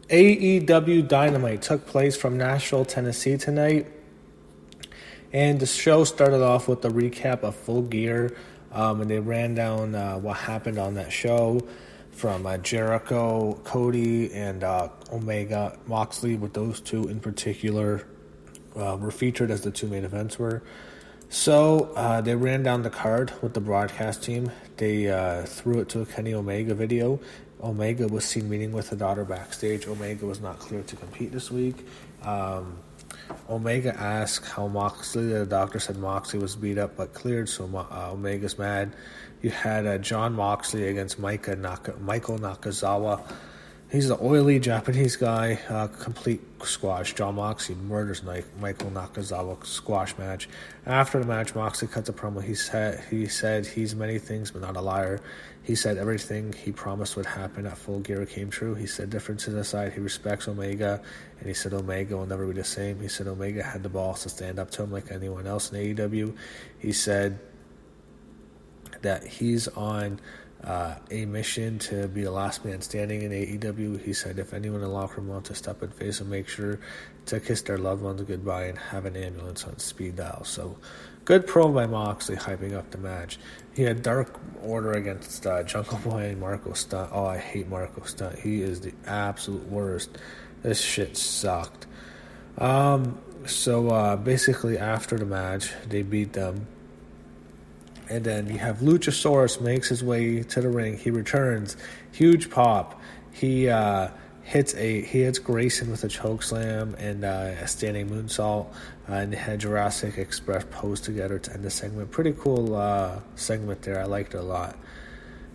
AEW Dynamite took place from Nashville, Tennessee tonight. And the show started off with a recap of Full Gear. And they ran down what happened on that show from Jericho, Cody, and Omega. Moxley, with those two in particular, were featured as the two main events were. So they ran down the card with the broadcast team. They threw it to a Kenny Omega video. Omega was seen meeting with a daughter backstage. Omega was not cleared to compete this week. Omega asked how Moxley, the doctor said Moxley was beat up but cleared, so Omega's mad. You had John Moxley against Michael Nakazawa. He's the oily Japanese guy, complete squash. John Moxley murders Michael Nakazawa squash match. After the match, Moxley cuts a promo. He said he's many things but not a liar. He said everything he promised would happen at Full Gear came true. He said differences aside, he respects Omega, and he said Omega will never be the same. He said Omega had the balls to stand up to him like anyone else in AEW. He said that he's on a mission to be the last man standing in AEW. He said if anyone in the locker room wants to step and face him, make sure to kiss their loved ones goodbye and have an ambulance on speed dial. So good promo by Moxley hyping up the match. He had Dark Order against Jungle Boy and Marco Stunt. Oh, I hate Marco Stunt. He is the absolute worst. This shit sucked. So basically after the match, they beat them. And then you have Luchasaurus makes his way to the ring. He returns. Huge pop. He hits Grayson with a chokeslam and a standing moonsault. And they had Jurassic Express pose together to end the segment. Pretty cool segment there. I liked it a lot.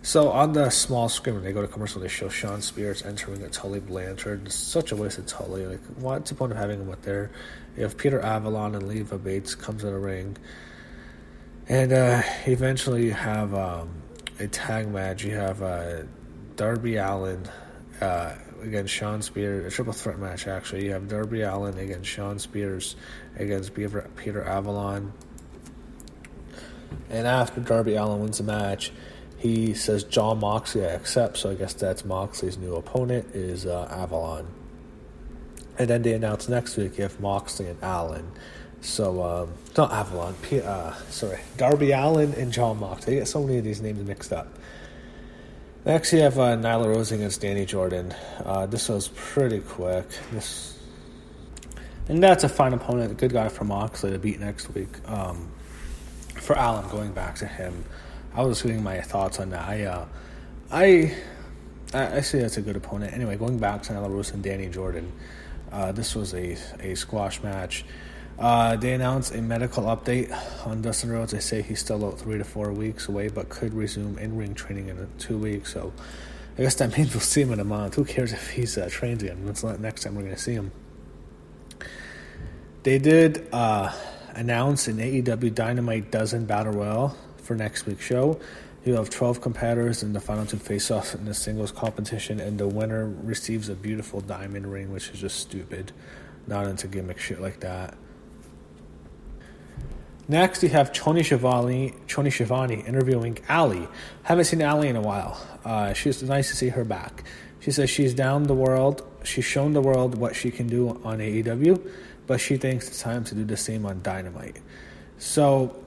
So on the small screen, when they go to commercial, they show Sean Spears entering a Tully Blanchard. It's such a waste of Tully. Like, what's the point of having him up there? You have Peter Avalon and Leva Bates comes in the ring. And eventually you have a tag match. You have Darby Allin against Sean Spears. A triple threat match, actually. You have Darby Allin against Sean Spears against Peter Avalon. And after Darby Allin wins the match, he says, John Moxley, I accept. So I guess that's Moxley's new opponent is Avalon. And then they announce next week you have Moxley and Allin. So, not Avalon, Darby Allin and John Moxley. I get so many of these names mixed up. Next, you have Nyla Rose against Danny Jordan. This was pretty quick. And that's a fine opponent, a good guy for Moxley to beat next week. For Allin, going back to him, I was giving my thoughts on that. I say that's a good opponent. Anyway, going back to Nyla Rose and Danny Jordan, this was a squash match. They announced a medical update on Dustin Rhodes. They say he's still out 3 to 4 weeks away, but could resume in-ring training in 2 weeks. So I guess that means we'll see him in a month. Who cares if he's trained again? When's the next time we're going to see him? They did announce an AEW Dynamite dozen battle royale for next week's show. You have 12 competitors in the final 2 face-offs in the singles competition, and the winner receives a beautiful diamond ring, which is just stupid. Not into gimmick shit like that. Next, you have Tony Schiavone interviewing Allie. Haven't seen Allie in a while. She's nice to see her back. She says she's down the world. She's shown the world what she can do on AEW, but she thinks it's time to do the same on Dynamite. So,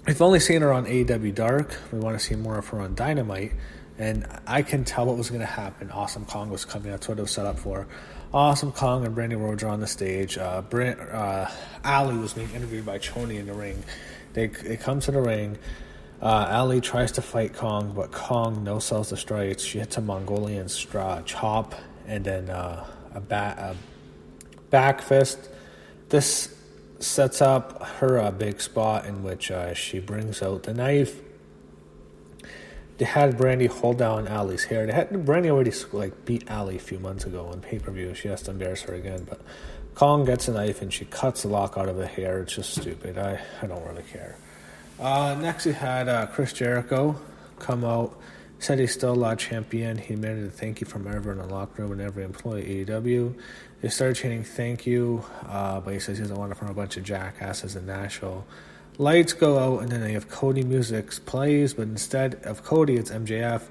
we've only seen her on AEW Dark. We want to see more of her on Dynamite. And I can tell what was going to happen. Awesome Kong was coming. That's what it was set up for. Awesome Kong and Brandy Rhodes are on the stage. Ali was being interviewed by Choni in the ring. They come to the ring. Ali tries to fight Kong, but Kong no-sells the strikes. She hits a Mongolian chop and then a back fist. This sets up her big spot in which she brings out the knife. They had Brandy hold down Allie's hair. Brandy already beat Allie a few months ago on pay-per-view. She has to embarrass her again. But Kong gets a knife and she cuts the lock out of her hair. It's just stupid. I don't really care. Next, we had Chris Jericho come out. Said he's still a champion. He admitted a thank you from everyone in the locker room and every employee at AEW. They started chanting thank you, but he says he doesn't want it from a bunch of jackasses in Nashville. Lights go out, and then they have Cody music plays, but instead of Cody, it's MJF.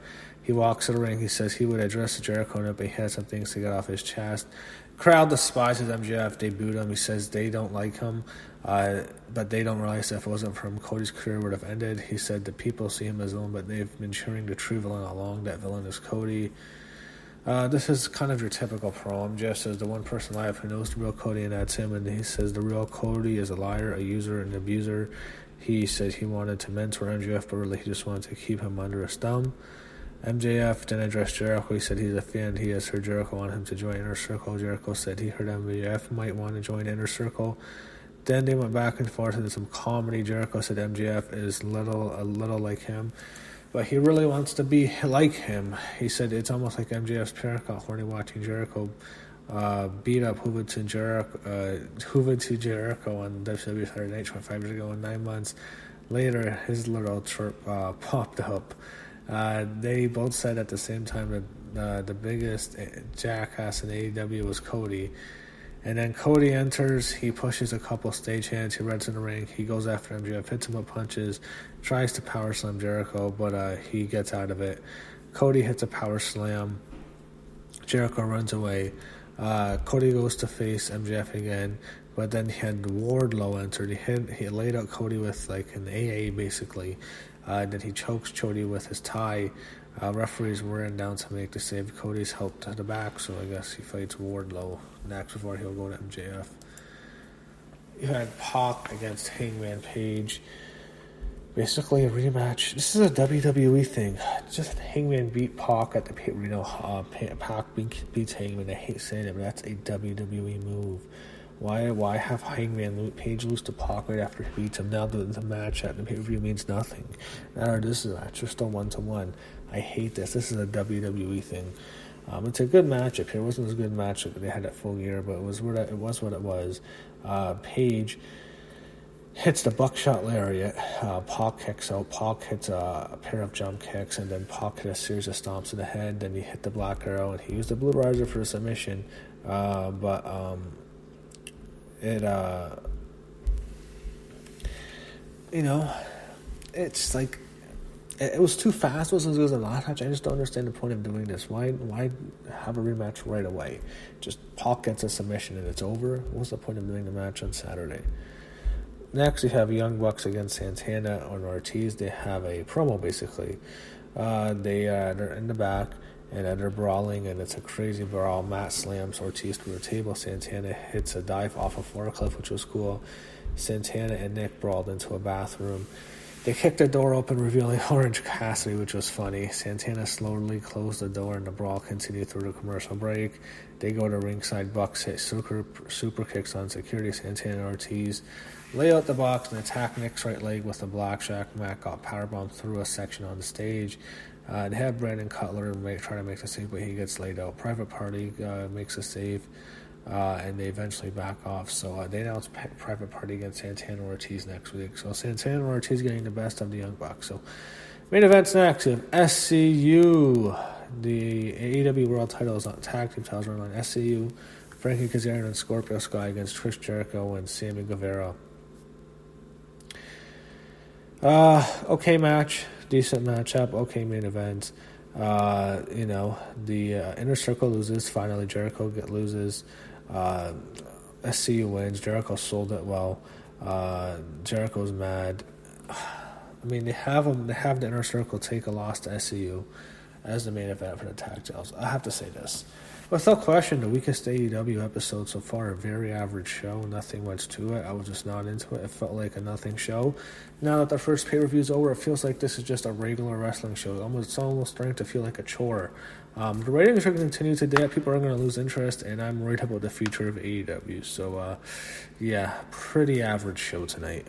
He walks to the ring. He says he would address Jericho, but he had some things to get off his chest. Crowd despises MJF. They booed him. He says they don't like him, but they don't realize that if it wasn't for him, Cody's career would have ended. He said the people see him as villain, but they've been cheering the true villain all along. That villain is Cody. This is kind of your typical pro. MJF says the one person alive who knows the real Cody, and that's him. And he says the real Cody is a liar, a user, and an abuser. He said he wanted to mentor MJF, but really he just wanted to keep him under his thumb. MJF then addressed Jericho. He said he's a fan. He has heard Jericho want him to join Inner Circle. Jericho said he heard MJF might want to join Inner Circle. Then they went back and forth into some comedy. Jericho said MJF is a little like him, but he really wants to be like him. He said it's almost like MJF's parent got horny watching Jericho beat up Hoover to Jericho on WWE Saturday Night 25 years ago. And 9 months later, his little chirp popped up. They both said at the same time that the biggest jackass in AEW was Cody. And then Cody enters, he pushes a couple stagehands, he runs in the ring, he goes after MJF, hits him with punches, tries to power slam Jericho, but he gets out of it. Cody hits a power slam, Jericho runs away. Cody goes to face MJF again, but then he had Wardlow entered. He laid out Cody with like an AA basically. Then he chokes Cody with his tie. Referees weren't down to make the save. Cody's helped to the back, so I guess he fights Wardlow next before he'll go to MJF. You had Pac against Hangman Page. Basically a rematch. This is a WWE thing. Just Hangman beat Pac at the Pac beats Hangman. I hate saying it, but that's a WWE move. Why have Hangman Page lose to Pac right after he beats him? Now the match at the pay-per-view means nothing. Now this is a match. They're still 1-1. I hate this. This is a WWE thing. It's a good matchup here. It wasn't as good a matchup they had at Full Gear, but it was what it was. Page hits the buckshot lariat. Pac kicks out. Pac hits a pair of jump kicks, and then Pac hit a series of stomps to the head. Then he hit the Black Arrow, and he used the Blue Riser for a submission. It's like it was too fast. It wasn't as good as the last match. I just don't understand the point of doing this. Why have a rematch right away? Just Pac gets a submission and it's over. What's the point of doing the match on Saturday? Next, we have Young Bucks against Santana and Ortiz. They have a promo basically. They're in the back. And they're brawling, and it's a crazy brawl. Matt slams Ortiz through a table. Santana hits a dive off a floor cliff, which was cool. Santana and Nick brawled into a bathroom. They kicked the door open, revealing Orange Cassidy, which was funny. Santana slowly closed the door, and the brawl continued through the commercial break. They go to ringside. Bucks hit super kicks on security. Santana and Ortiz lay out the box and attack Nick's right leg with a blackjack. Matt got powerbombed through a section on the stage. They have Brandon Cutler try to make the save, but he gets laid out. Private Party makes a save, and they eventually back off. So they announced Private Party against Santana and Ortiz next week. So Santana and Ortiz getting the best of the Young Bucks. So main events next. We have SCU. The AEW World Titles on Tag Team titles run on SCU. Frankie Kazarian and Scorpio Sky against Chris Jericho and Sammy Guevara. Okay match. Decent matchup, okay main event. The Inner Circle loses. Finally, Jericho loses. SCU wins. Jericho sold it well. Jericho's mad. I mean, they have the Inner Circle take a loss to SCU as the main event for the tag titles. I have to say this. Without question, the weakest AEW episode so far, a very average show, nothing much to it. I was just not into it. It felt like a nothing show. Now that the first pay-per-view is over, it feels like this is just a regular wrestling show. It's almost starting to feel like a chore. The ratings are going to continue today. People are going to lose interest, and I'm worried about the future of AEW. So, pretty average show tonight.